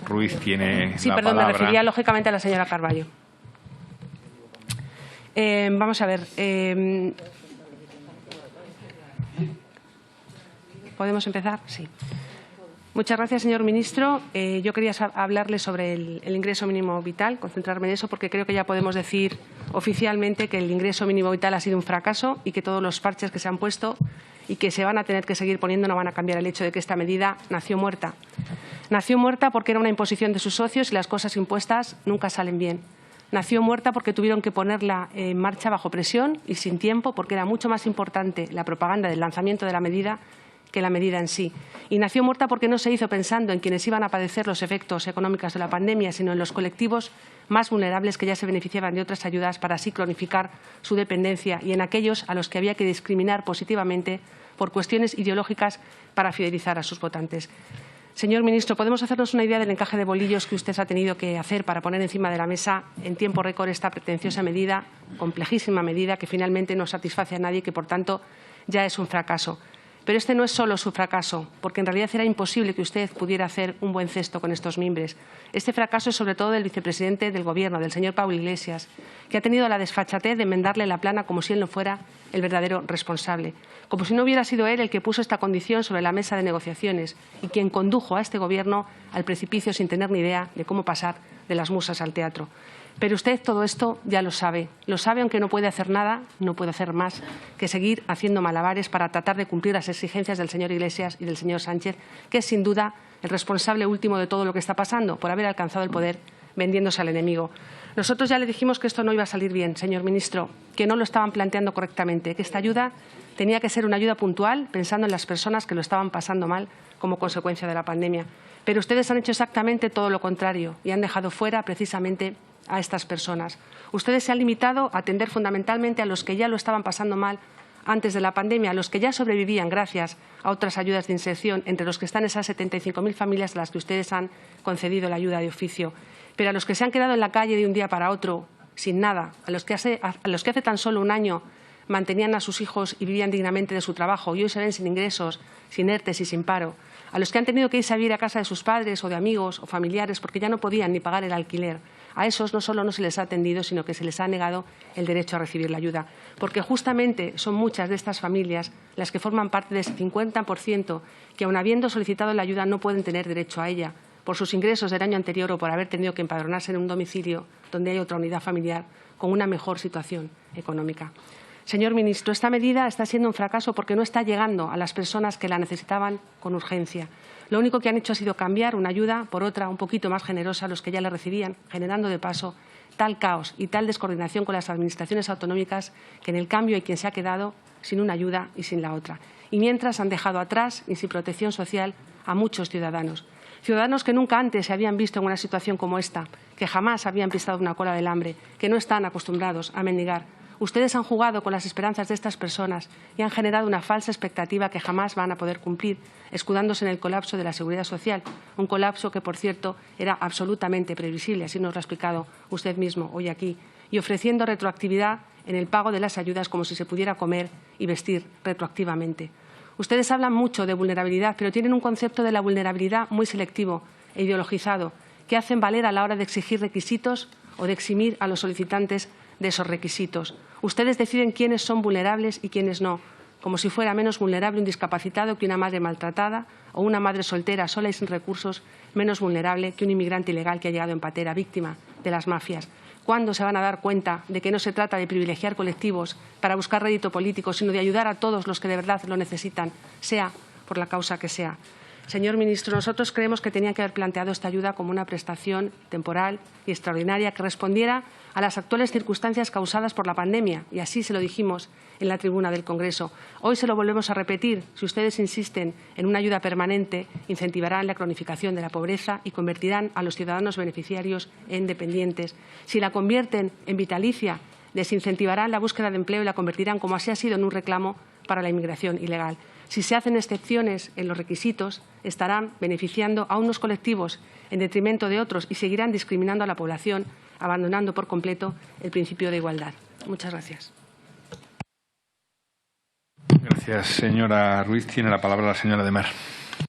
Ruiz tiene Sí, la perdón, palabra. me refería lógicamente a la señora Carballo. Vamos a ver. ¿Podemos empezar? Sí. Muchas gracias, señor ministro. Yo quería hablarle sobre el ingreso mínimo vital, concentrarme en eso, porque creo que ya podemos decir oficialmente que el ingreso mínimo vital ha sido un fracaso y que todos los parches que se han puesto y que se van a tener que seguir poniendo no van a cambiar el hecho de que esta medida nació muerta. Nació muerta porque era una imposición de sus socios y las cosas impuestas nunca salen bien. Nació muerta porque tuvieron que ponerla en marcha bajo presión y sin tiempo, porque era mucho más importante la propaganda del lanzamiento de la medida que la medida en sí. Y nació muerta porque no se hizo pensando en quienes iban a padecer los efectos económicos de la pandemia, sino en los colectivos más vulnerables que ya se beneficiaban de otras ayudas para así cronificar su dependencia y en aquellos a los que había que discriminar positivamente por cuestiones ideológicas para fidelizar a sus votantes. Señor ministro, ¿podemos hacernos una idea del encaje de bolillos que usted ha tenido que hacer para poner encima de la mesa en tiempo récord esta pretenciosa medida, complejísima medida, que finalmente no satisface a nadie y que, por tanto, ya es un fracaso? Pero este no es solo su fracaso, porque en realidad era imposible que usted pudiera hacer un buen cesto con estos mimbres. Este fracaso es sobre todo del vicepresidente del Gobierno, del señor Pablo Iglesias, que ha tenido la desfachatez de enmendarle la plana como si él no fuera el verdadero responsable, como si no hubiera sido él el que puso esta condición sobre la mesa de negociaciones y quien condujo a este Gobierno al precipicio sin tener ni idea de cómo pasar de las musas al teatro. Pero usted todo esto ya lo sabe aunque no puede hacer nada, no puede hacer más que seguir haciendo malabares para tratar de cumplir las exigencias del señor Iglesias y del señor Sánchez, que es sin duda el responsable último de todo lo que está pasando por haber alcanzado el poder vendiéndose al enemigo. Nosotros ya le dijimos que esto no iba a salir bien, señor ministro, que no lo estaban planteando correctamente, que esta ayuda tenía que ser una ayuda puntual pensando en las personas que lo estaban pasando mal como consecuencia de la pandemia. Pero ustedes han hecho exactamente todo lo contrario y han dejado fuera precisamente a estas personas. Ustedes se han limitado a atender fundamentalmente a los que ya lo estaban pasando mal antes de la pandemia, a los que ya sobrevivían gracias a otras ayudas de inserción, entre los que están esas 75.000 familias a las que ustedes han concedido la ayuda de oficio. Pero a los que se han quedado en la calle de un día para otro, sin nada, a los que hace tan solo un año mantenían a sus hijos y vivían dignamente de su trabajo y hoy se ven sin ingresos, sin ERTES y sin paro, a los que han tenido que irse a vivir a casa de sus padres o de amigos o familiares porque ya no podían ni pagar el alquiler, a esos no solo no se les ha atendido, sino que se les ha negado el derecho a recibir la ayuda. Porque justamente son muchas de estas familias las que forman parte de ese 50% que, aun habiendo solicitado la ayuda, no pueden tener derecho a ella por sus ingresos del año anterior o por haber tenido que empadronarse en un domicilio donde hay otra unidad familiar con una mejor situación económica. Señor ministro, esta medida está siendo un fracaso porque no está llegando a las personas que la necesitaban con urgencia. Lo único que han hecho ha sido cambiar una ayuda por otra un poquito más generosa a los que ya la recibían, generando de paso tal caos y tal descoordinación con las administraciones autonómicas que en el cambio hay quien se ha quedado sin una ayuda y sin la otra. Y mientras han dejado atrás y sin protección social a muchos ciudadanos. Ciudadanos que nunca antes se habían visto en una situación como esta, que jamás habían pisado una cola del hambre, que no están acostumbrados a mendigar. Ustedes han jugado con las esperanzas de estas personas y han generado una falsa expectativa que jamás van a poder cumplir, escudándose en el colapso de la seguridad social, un colapso que, por cierto, era absolutamente previsible, así nos lo ha explicado usted mismo hoy aquí, y ofreciendo retroactividad en el pago de las ayudas como si se pudiera comer y vestir retroactivamente. Ustedes hablan mucho de vulnerabilidad, pero tienen un concepto de la vulnerabilidad muy selectivo e ideologizado, que hacen valer a la hora de exigir requisitos o de eximir a los solicitantes de esos requisitos. Ustedes deciden quiénes son vulnerables y quiénes no, como si fuera menos vulnerable un discapacitado que una madre maltratada o una madre soltera sola y sin recursos menos vulnerable que un inmigrante ilegal que ha llegado en patera, víctima de las mafias. ¿Cuándo se van a dar cuenta de que no se trata de privilegiar colectivos para buscar rédito político, sino de ayudar a todos los que de verdad lo necesitan, sea por la causa que sea? Señor ministro, nosotros creemos que tenía que haber planteado esta ayuda como una prestación temporal y extraordinaria que respondiera a las actuales circunstancias causadas por la pandemia, y así se lo dijimos en la tribuna del Congreso. Hoy se lo volvemos a repetir. Si ustedes insisten en una ayuda permanente, incentivarán la cronificación de la pobreza y convertirán a los ciudadanos beneficiarios en dependientes. Si la convierten en vitalicia, desincentivarán la búsqueda de empleo y la convertirán, como así ha sido, en un reclamo para la inmigración ilegal. Si se hacen excepciones en los requisitos, estarán beneficiando a unos colectivos en detrimento de otros y seguirán discriminando a la población, abandonando por completo el principio de igualdad. Muchas gracias. Gracias, señora Ruiz. Tiene la palabra la señora de Mar.